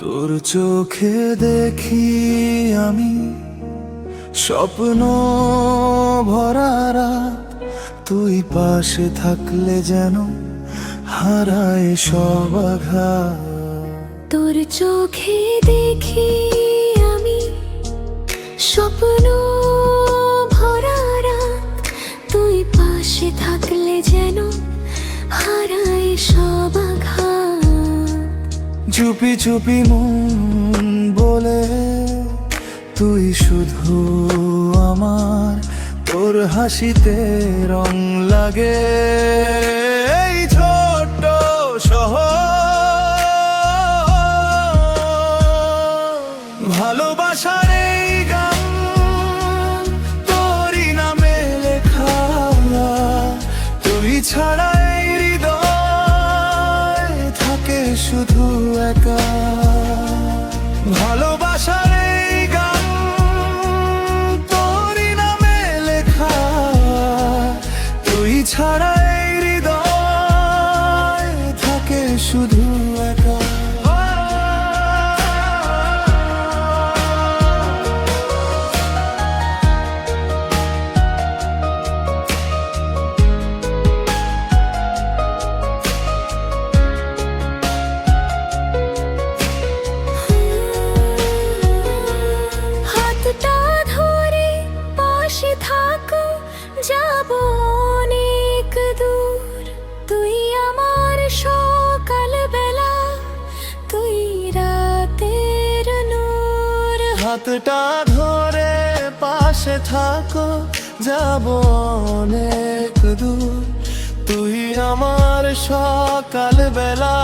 তোর চোখে দেখি আমি স্বপ্ন ভরা রাত, তুই পাশে থাকলে যেন হারায় সব আঘাত। তোর চোখে দেখি আমি স্বপ্ন ভরা রাত, তুই পাশে থাকলে যেন হারায় সব আঘাত। চুপি চুপি মন বলে তুই শুধু আমার, তোর হাসিতে রং লাগে এই ছোট্ট শহর। ভালোবাসার এই গান তোরই নামে লেখা, তুই ছাড়া এই হৃদয় থাকে শুধু একা। ভালোবাসার এই গান তোরই নামে লেখা, তুই ছাড়া এই হৃদয় থাকে শুধু একা। হাতটা ধরে পাশে থাকো, যাব অনেক দূর। তুই আমার সকাল বেলা, তুই রাতের নূর। হাতটা ধরে পাশে থাকো, যাব অনেক দূর। তুই আমার সকাল বেলা,